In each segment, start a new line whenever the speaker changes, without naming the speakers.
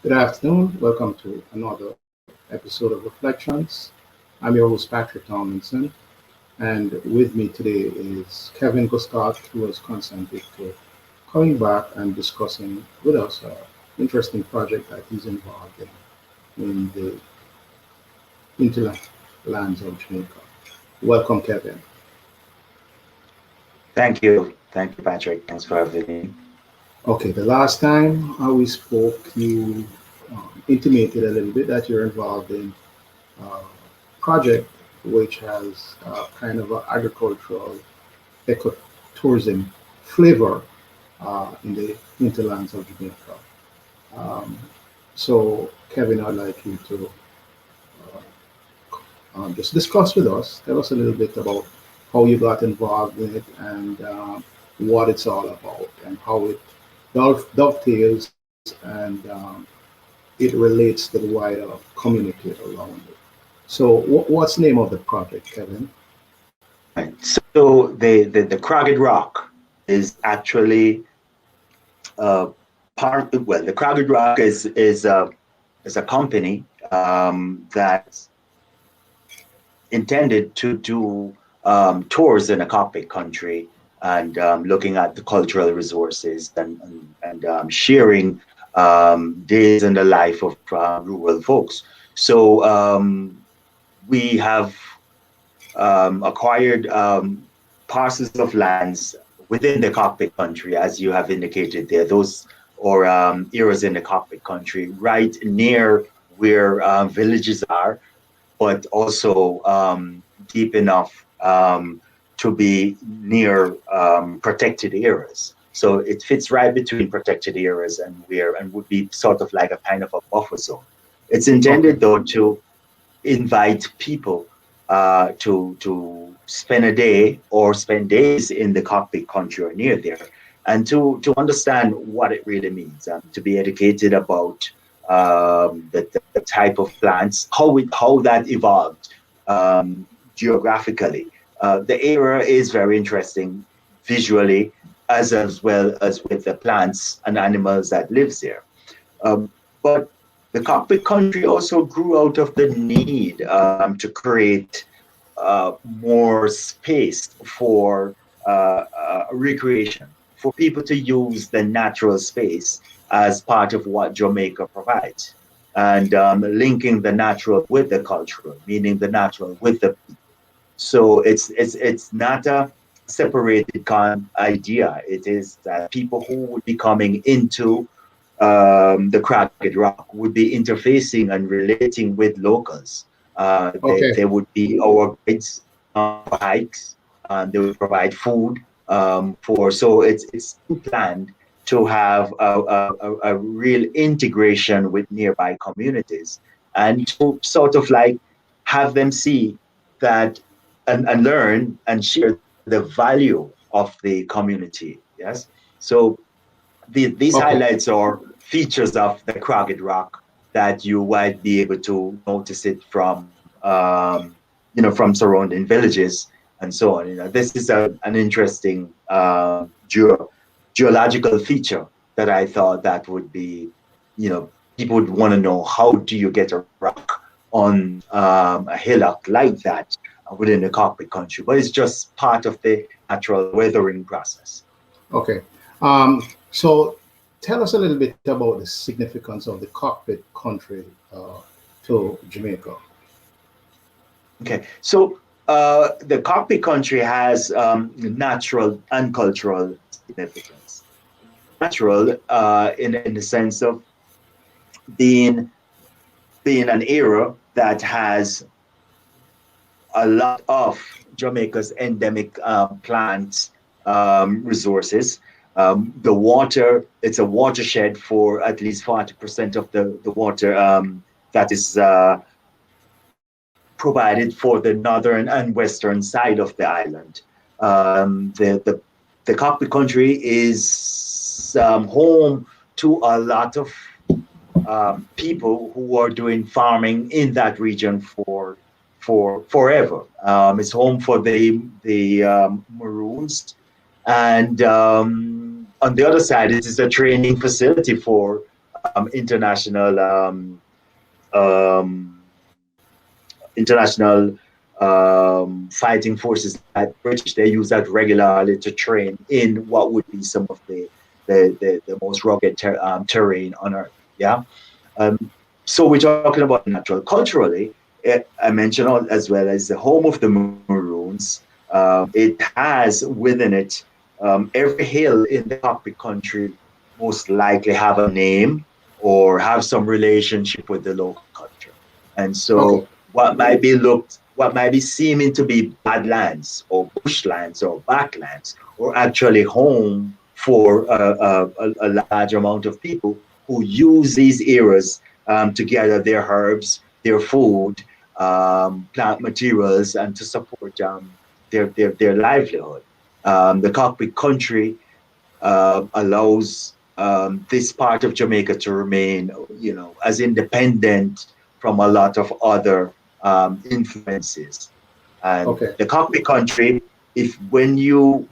Good afternoon. Welcome to another episode of Reflections. I'm your host, Patrick Tomlinson, and with me today is Kevin Guscott, who has consented to coming back and discussing with us an interesting project that he's involved in the hinterlands of Jamaica. Welcome, Kevin.
Thank you. Thank you, Patrick. Thanks for having me.
Okay, the last time we spoke, you intimated a little bit that you're involved in a project which has kind of an agricultural ecotourism flavor in the hinterlands of Jamaica. Um, so, Kevin, I'd like you to just discuss with us, tell us a little bit about how you got involved in it and what it's all about and how it dovetails and it relates to the wider community around it. So, what's the name of the project, Kevin?
Right. So the Crockett Rock is actually the Crockett Rock is a company that intended to do tours in a Cockpit Country and looking at the cultural resources and sharing days in the life of rural folks. So we have acquired parcels of lands within the Cockpit Country, as you have indicated there, those or areas in the Cockpit Country, right near where villages are, but also deep enough to be near protected areas. So it fits right between protected areas and would be sort of like a kind of a buffer zone. It's intended
Okay.
though to invite people to spend a day or spend days in the Cockpit Country or near there, and to understand what it really means, to be educated about the type of plants, how that evolved geographically. The area is very interesting visually, as well as with the plants and animals that lives there. But the Cockpit Country also grew out of the need to create more space for recreation, for people to use the natural space as part of what Jamaica provides, and linking the natural with the cultural, meaning the natural with the. So it's not a separated idea. It is that people who would be coming into the Crockett Rock would be interfacing and relating with locals.
Okay.
They would be our guides for hikes. They would provide food for. So it's planned to have a real integration with nearby communities and to sort of like have them see that and learn and share the value of the community. Yes. So these
Okay.
highlights are features of the Crockett Rock that you might be able to notice it from, from surrounding villages and so on. This is an interesting geological feature that I thought that would be, people would want to know how do you get a rock on a hillock like that within the Cockpit Country, but it's just part of the natural weathering process.
Okay. So, tell us a little bit about the significance of the cockpit country to Jamaica.
Okay, so the Cockpit Country has natural and cultural significance. Natural, in the sense of being an area that has a lot of Jamaica's endemic plants resources. The water, it's a watershed for at least 40% of the water that is provided for the northern and western side of the island. The Cockpit Country is home to a lot of people who are doing farming in that region for forever. It's home for the Maroons, and on the other side, it is a training facility for international um, international fighting forces that British they use that regularly to train in what would be some of the most rugged terrain on Earth. Yeah. Um, so we're talking about natural. Culturally, I mentioned as well as the home of the Maroons. It has within it every hill in the Cockpit country most likely have a name or have some relationship with the local culture. And
Okay.
so what might be seeming to be badlands or bushlands or backlands, or actually home for a large amount of people who use these areas to gather their herbs, their food, plant materials, and to support their livelihood. The Cockpit country allows this part of Jamaica to remain, as independent from a lot of other influences. And
Okay.
the Cockpit country, if when you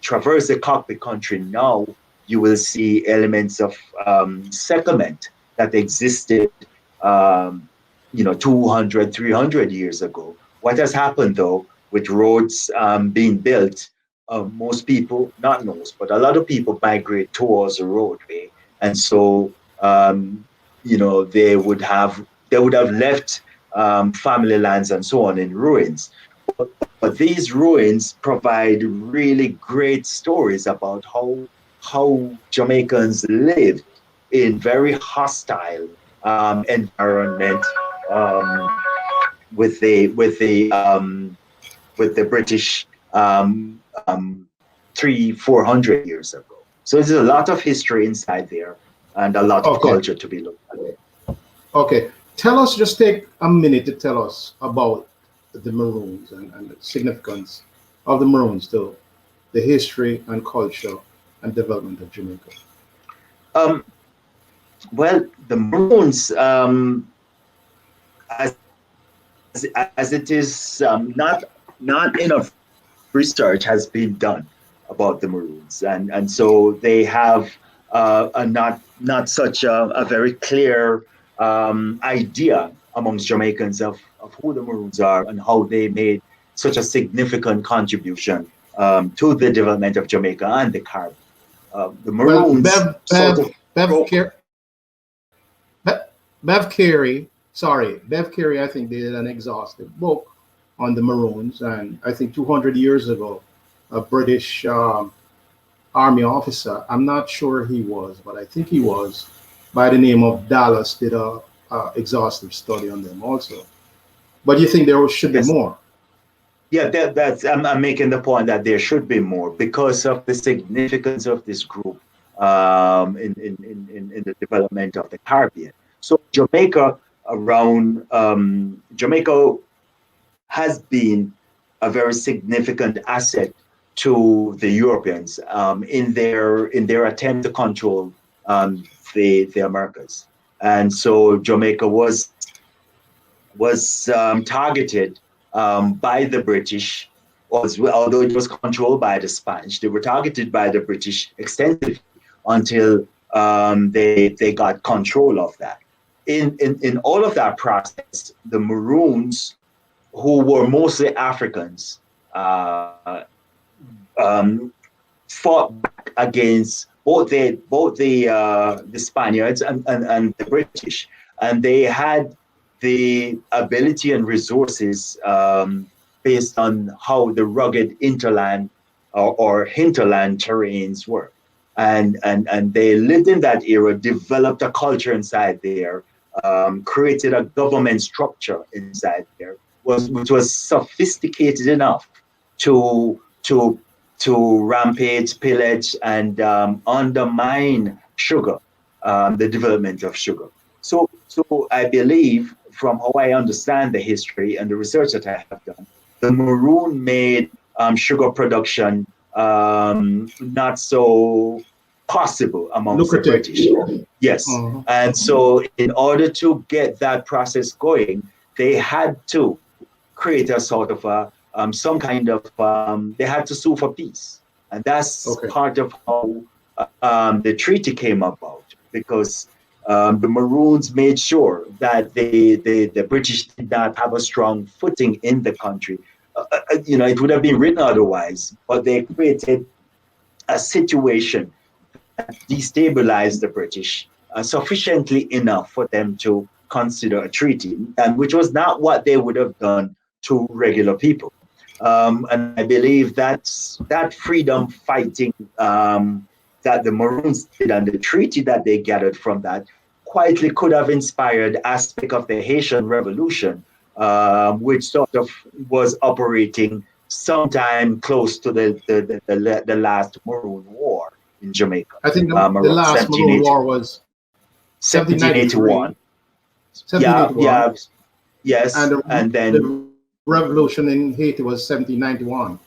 traverse the Cockpit country now, you will see elements of settlement that existed, 200, 300 years ago. What has happened though, with roads being built, most people, not most, but a lot of people migrate towards the roadway, and so they would have left family lands and so on in ruins. But these ruins provide really great stories about how Jamaicans lived in very hostile environment um, with the British um, um, 300-400 years ago. So there's a lot of history inside there and a lot of
Okay.
culture to be looked at.
Okay. Tell us, just take a minute to tell us about the Maroons and the significance of the Maroons to the history and culture and development of Jamaica.
Um, well, the Maroons, as, as it is, not enough research has been done about the Maroons, and so they have a not such a very clear idea amongst Jamaicans of who the Maroons are and how they made such a significant contribution to the development of Jamaica and the Caribbean. The
Well,
Maroons sort of broke.
Bev, Bev Carey, sorry, Bev Carey, I think did an exhaustive book on the Maroons, and I think 200 years ago, a British army officer, I'm not sure he was, but I think he was, by the name of Dallas, did a exhaustive study on them also. But you think there should be
Yes.
more?
Yeah, that's I'm making the point that there should be more because of the significance of this group in the development of the Caribbean. So Jamaica has been a very significant asset to the Europeans in their attempt to control the Americas, and so Jamaica was targeted by the British, although it was controlled by the Spanish. They were targeted by the British extensively until they got control of that. In all of that process, the Maroons, who were mostly Africans, um, fought back against both the Spaniards and the British, and they had the ability and resources based on how the rugged interland or hinterland terrains were. And they lived in that era, developed a culture inside there, created a government structure inside there, which was sophisticated enough to to to rampage, pillage, and undermine sugar, the development of sugar. So I believe, from how I understand the history and the research that I have done, the Maroon made sugar production not so possible amongst the
Lucrative.
British. Yes.
Uh-huh.
And so, in order to get that process going, they had to create a sort of some kind of they had to sue for peace, and that's
Okay.
part of how the treaty came about, because the Maroons made sure that the British did not have a strong footing in the country. It would have been written otherwise, but they created a situation that destabilized the British sufficiently enough for them to consider a treaty, and which was not what they would have done to regular people. And I believe that freedom fighting that the Maroons did and the treaty that they gathered from that quietly could have inspired aspect of the Haitian Revolution, which sort of was operating sometime close to the last Maroon War in Jamaica,
I think the
around
last Maroon War was
1781.
1793,
Yeah,
1781,
yeah, yes,
and
and then
the revolution in Haiti was 1791.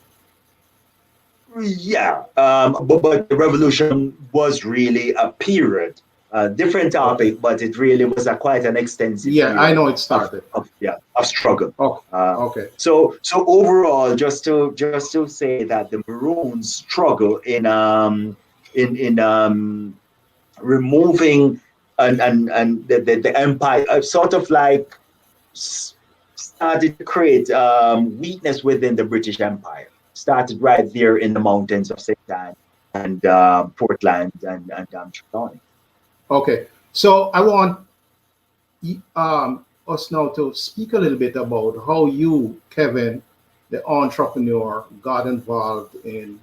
yeah, but the revolution was really a period, different
Okay.
topic, but it really was a quite an extensive
Yeah, I
period
know it started.
of struggle.
Oh,
Uh,
okay.
so overall, just to say that the Maroons struggle in removing and the empire, sort of like started to create weakness within the British Empire. Started right there in the mountains of St. Anne and Portland and Trelawney.
Okay. So I want us now to speak a little bit about how you, Kevin, the entrepreneur, got involved in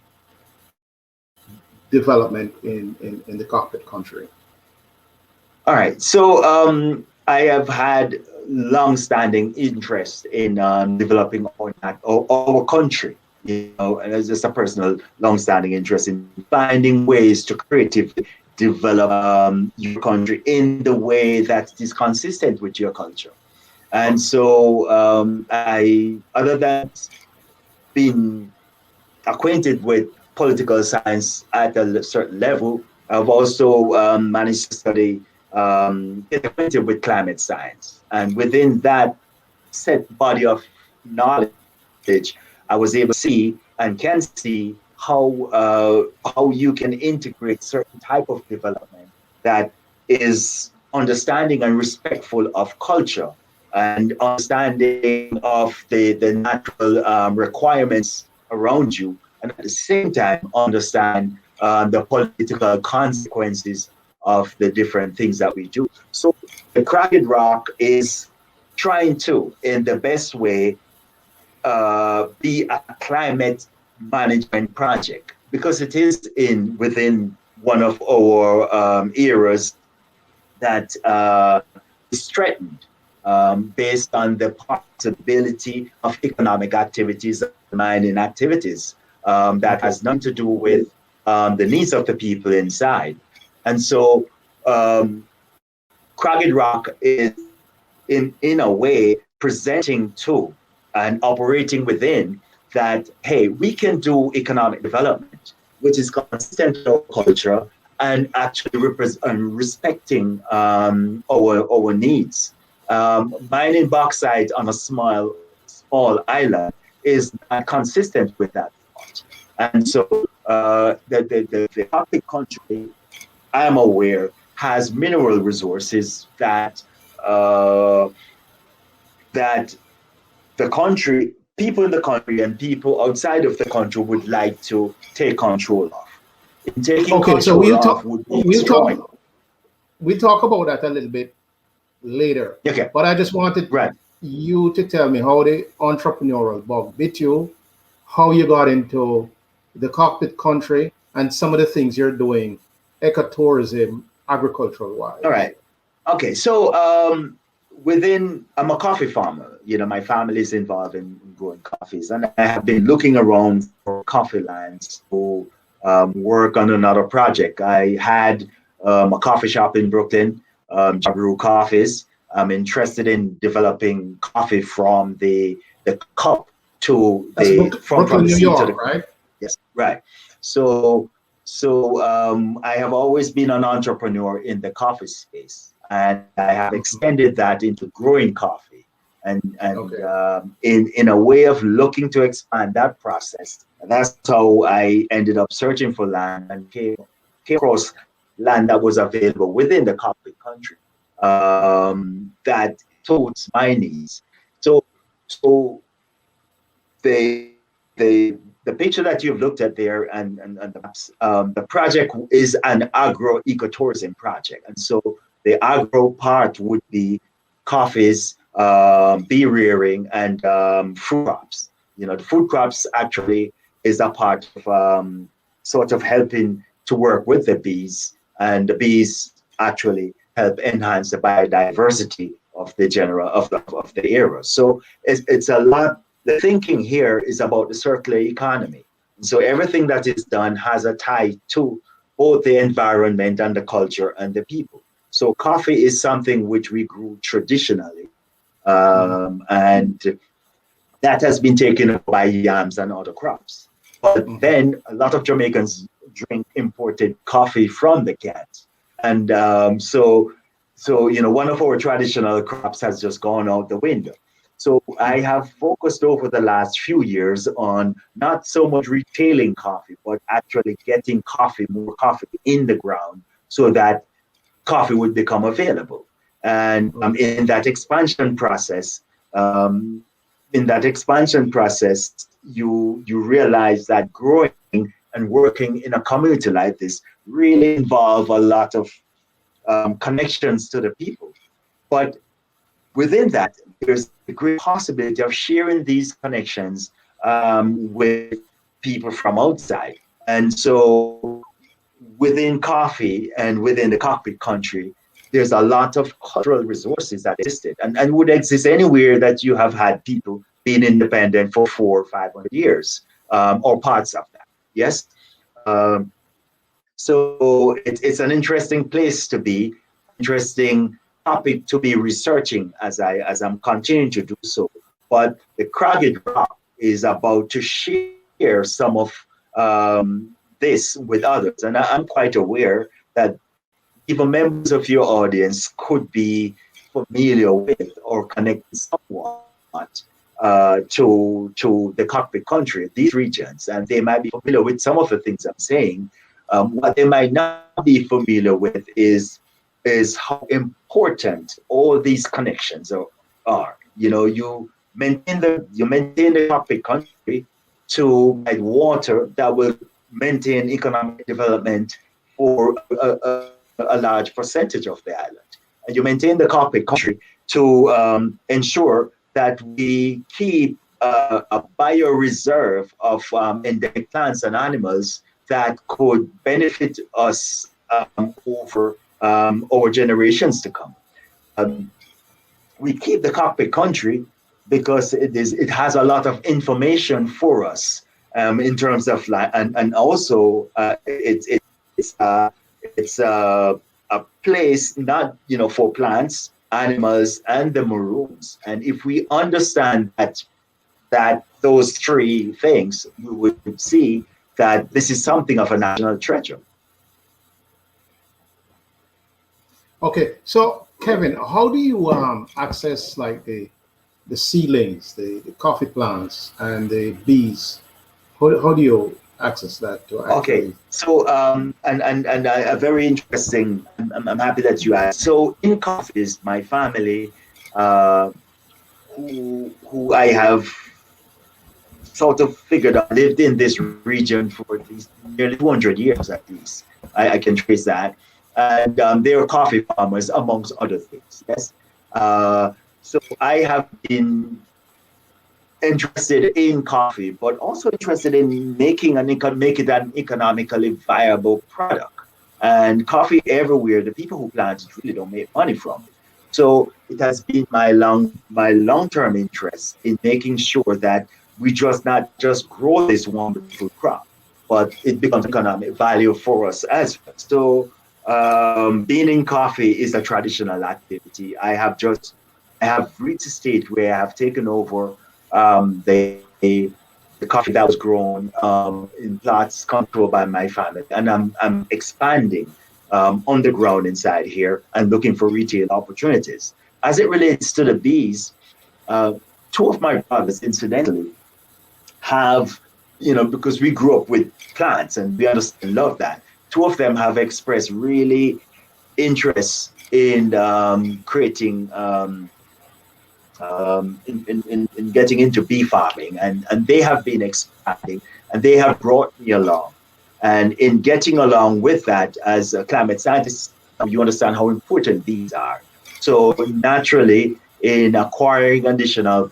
development in the cockpit country.
All right. So I have had long-standing interest in developing our country. And it's just a personal, long-standing interest in finding ways to creatively develop your country in the way that is consistent with your culture. And so other than being acquainted with political science at a certain level, I've also managed to study, get acquainted with climate science. And within that set body of knowledge, I was able to see and can see how you can integrate certain type of development that is understanding and respectful of culture and understanding of the natural requirements around you, and at the same time understand the political consequences of the different things that we do. So the Cracked Rock is trying to, in the best way, be a climate management project, because it is in within one of our eras that is threatened based on the possibility of economic activities, mining activities that
Okay.
has nothing to do with the needs of the people inside. And so Cragged Rock is in a way presenting to and operating within that, hey, we can do economic development which is consistent with our culture and actually respecting our needs. Mining bauxite on a small island is not consistent with that thought. And so the Cockpit Country, I am aware, has mineral resources uh, that the country, people in the country and people outside of the country would like to take control of. In taking
Okay, so
control of would be destroying.
we'll talk about that a little bit later.
Okay,
But I just wanted
right.
you to tell me how the entrepreneurial bug bit you, how you got into the cockpit country, and some of the things you're doing, ecotourism, agricultural wise.
All right. Okay, so I'm a coffee farmer. My family is involved in growing coffees, and I have been looking around for coffee lands to work on another project. I had a coffee shop in Brooklyn, Brew Coffees. I'm interested in developing coffee from the cup to
That's
from
Brooklyn,
the
New
seed to the
York,
cup.
right?
Yes, right. So I have always been an entrepreneur in the coffee space, and I have
Mhm.
extended that into growing coffee, and
Okay.
in a way of looking to expand that process. That's how I ended up searching for land and came came across land that was available within the Cockpit Country that suits my needs. So, so the the picture that you've looked at there and the maps, the project is an agro ecotourism project, and so the agro part would be coffees, bee rearing, and fruit crops. You know, the food crops actually is a part of sort of helping to work with the bees, and the bees actually help enhance the biodiversity of the general of the area. So it's a lot. The thinking here is about the circular economy. So everything that is done has a tie to both the environment and the culture and the people. So coffee is something which we grew traditionally, and that has been taken up by yams and other crops. But then a lot of Jamaicans drink imported coffee from the cans, and so you know, one of our traditional crops has just gone out the window. So I have focused over the last few years on not so much retailing coffee, but actually getting more coffee in the ground so that coffee would become available. And in that expansion process, you realize that growing and working in a community like this really involve a lot of connections to the people. But within that, there's a great possibility of sharing these connections with people from outside. And so within coffee and within the Cockpit Country, there's a lot of cultural resources that existed and would exist anywhere that you have had people being independent for 400 or 500 years, or parts of that. Yes. So it's an interesting place to be, interesting topic to be researching as I'm continuing to do so. But the Craggy Rock is about to share some of this with others, and I'm quite aware that even members of your audience could be familiar with or connected somewhat to the Cockpit Country, these regions, and they might be familiar with some of the things I'm saying. What they might not be familiar with is how important all these connections are. You know, you maintain the Cockpit Country to provide water that will maintain economic development for a large percentage of the island, and you maintain the Cockpit Country to ensure that we keep a bioreserve of endemic plants and animals that could benefit us over generations to come. We keep the Cockpit Country because it has a lot of information for us in terms of life, and also it's a place not, you know, for plants, animals, and the Maroons. And if we understand that those three things, we would see that this is something of a national treasure.
Okay, so Kevin, how do you access like the seedlings, the coffee plants, and the bees? How do you access that to actually?
Okay, so and a very interesting. I'm happy that you asked. So in coffees, my family, who I have sort of figured out lived in this region for at least nearly 200 years at least. I can trace that. And they are coffee farmers, amongst other things. Yes. So I have been interested in coffee, but also interested in make it an economically viable product. And coffee everywhere, the people who plant it really don't make money from it. So it has been my long-term interest in making sure that we not just grow this wonderful crop, but it becomes economic value for us as well. So being in coffee is a traditional activity. I have reached a stage where I have taken over the coffee that was grown in plots controlled by my family, and I'm expanding on the ground inside here and looking for retail opportunities. As it relates to the bees, two of my brothers, incidentally, have, you know, because we grew up with plants and we understand love that. two of them have expressed really interest in creating in getting into bee farming, and they have been expanding, and they have brought me along. And in getting along with that, as a climate scientist, you understand how important these are. So naturally, in acquiring additional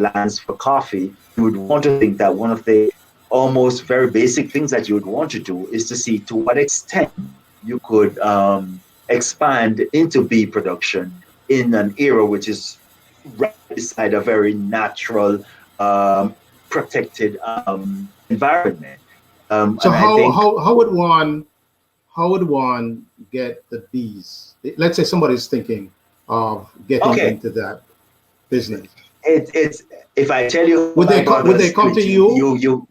lands for coffee, you would want to think that one of the almost very basic things that you would want to do is to see to what extent you could expand into bee production in an area which is right beside a very natural, protected environment.
So
And I think,
how would one get the bees? Let's say somebody's thinking of getting
okay,
into that business.
it's if I tell you
Would
my
would they
brothers
come
do
to
it,
you?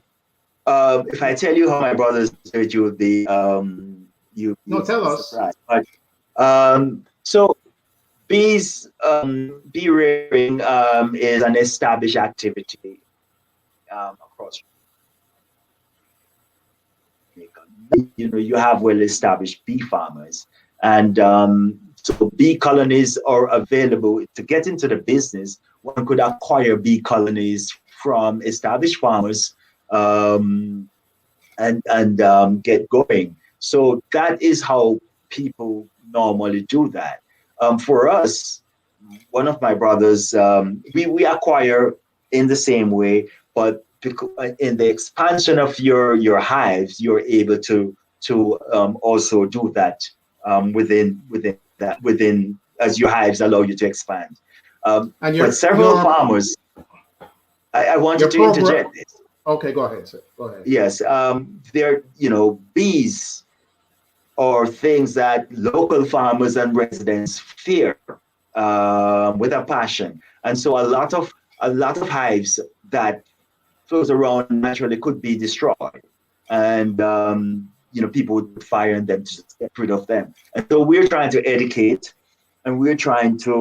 if I tell you how my brothers do it, you would be
No,
you'd
tell
be
us.
surprised. But so bee rearing is an established activity across Jamaica. You have well-established bee farmers, and so bee colonies are available. To get into the business, one could acquire bee colonies from established farmers, um, and get going. So that is how people normally do that. For us, one of my brothers, we acquire in the same way, but in the expansion of your hives, you're able to also do that within as your hives allow you to expand.
And
But several farmers, I wanted
your
to
program.
interject this.
Okay, go ahead, sir. Go ahead.
Yes, they're bees or things that local farmers and residents fear with a passion, and so a lot of hives that flows around naturally could be destroyed, and people would fire on them to just get rid of them. And so we're trying to educate, and we're trying to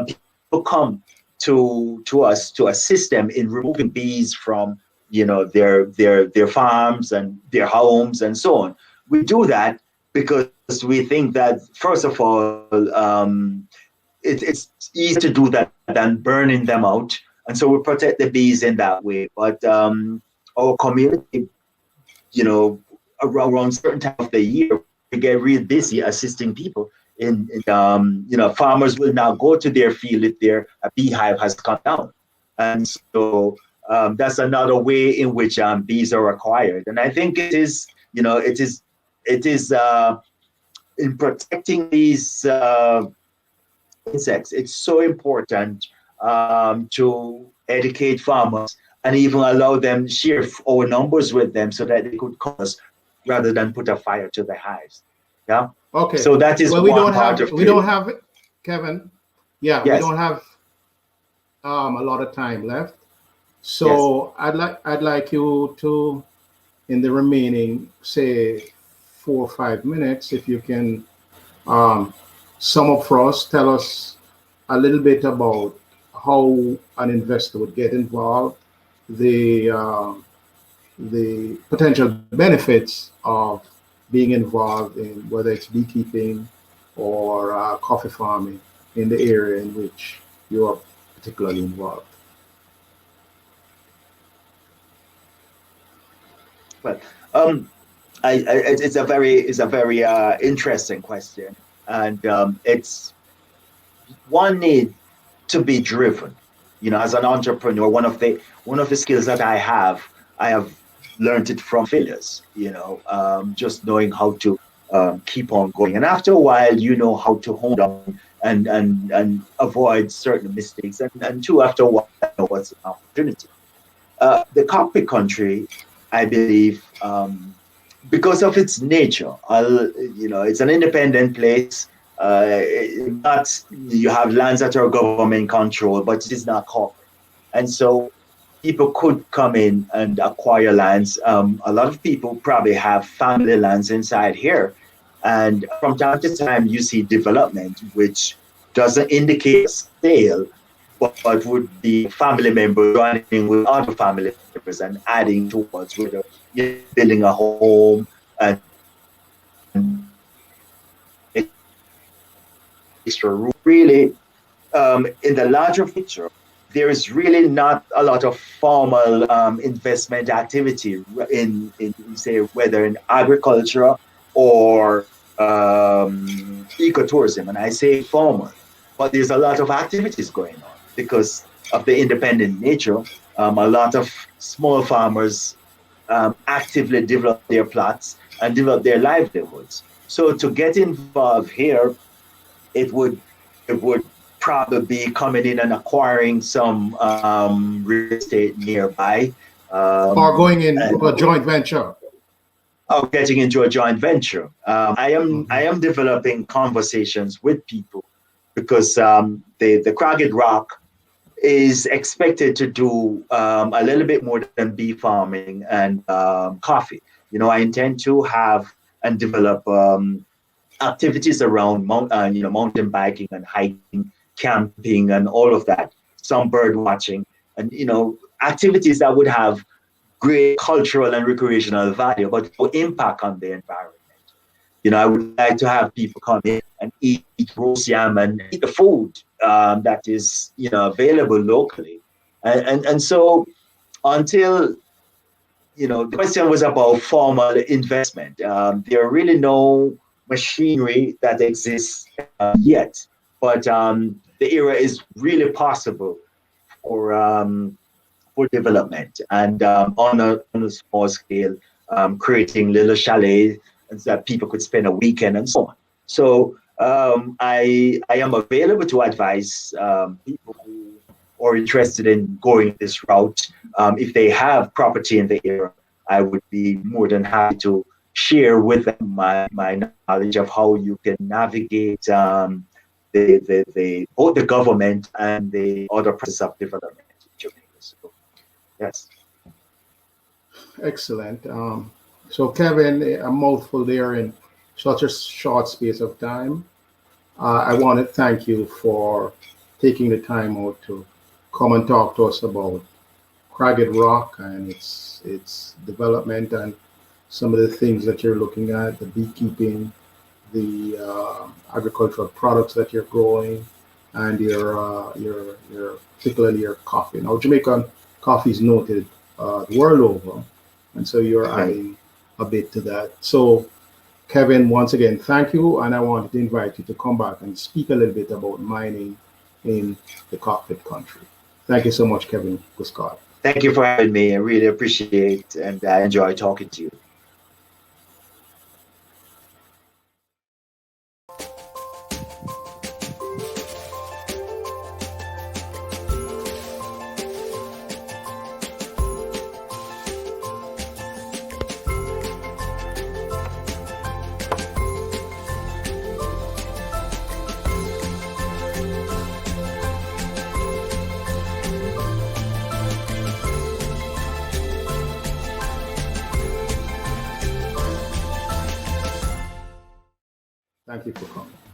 people come to us to assist them in removing bees from their farms and their homes and so on. We do that because we think that first of all, it's easier to do that than burning them out, and so we protect the bees in that way. But our community, around certain time of the year, we get real busy assisting people. Farmers will now go to their field if their beehive has come down, and so that's another way in which bees are acquired. And I think it is in protecting these insects. It's so important to educate farmers and even allow them share our numbers with them so that they could call us rather than put a fire to the hives. Yeah.
Okay.
So that is
well,
one part of
we don't have it, Kevin. Yeah, we
Yes.
don't have a lot of time left. So yes. I'd like you to, in the remaining, say 4 or 5 minutes, if you can sum up for us, tell us a little bit about how an investor would get involved, the potential benefits of being involved in whether it's beekeeping or coffee farming in the area in which you are particularly involved.
But it's a very interesting question, and it's one need to be driven. As an entrepreneur, one of the skills that I have learned it from failures. Just knowing how to keep on going, and after a while, you know how to hone down and avoid certain mistakes, and two, after a while, you know what's an opportunity. The Cockpit Country, I believe, because of its nature, it's an independent place. You have lands that are government controlled, but it is not corporate, and so people could come in and acquire lands. A lot of people probably have family lands inside here, and from time to time you see development which doesn't indicate a sale, but would be family members joining with other family members and adding towards whether building a home, and extra room. Really, in the larger picture, there is really not a lot of formal investment activity in say whether in agriculture or ecotourism. And I say formal, but there's a lot of activities going on because of the independent nature. A lot of small farmers actively develop their plots and develop their livelihoods. So to get involved here, it would it would probably be coming in and acquiring some real estate nearby,
Or going in
and
a joint venture.
of getting into a joint venture. I
Mhm.
am developing conversations with people because the Cragged Rock is expected to do a little bit more than bee farming and coffee. I intend to have and develop activities around mountain biking and hiking, camping, and all of that. Some bird watching, and activities that would have great cultural and recreational value, but no impact on the environment. I would like to have people come in and eat roast yam and eat the food that is available locally, and so until the question was about formal investment. There are really no machinery that exists yet, but the era is really possible for development and on a small scale, creating little chalets that people could spend a weekend and so on. So I am available to advise people who are interested in going this route. If they have property in the area, I would be more than happy to share with them my knowledge of how you can navigate both the government and the other process of development in Jamaica. So, yes.
Excellent. So, Kevin, a mouthful there in such a short space of time. I want to thank you for taking the time out to come and talk to us about Cragged Rock and its development and some of the things that you're looking at, the beekeeping, the agricultural products that you're growing, and your particularly your coffee. Now, Jamaican coffee is noted the world over, and so you're
Right.
adding a bit to that. So, Kevin, once again, thank you, and I wanted to invite you to come back and speak a little bit about mining in the Cockpit Country. Thank you so much, Kevin Guscott.
Thank you for having me. I really appreciate and I enjoy talking to you.
Thank you for coming.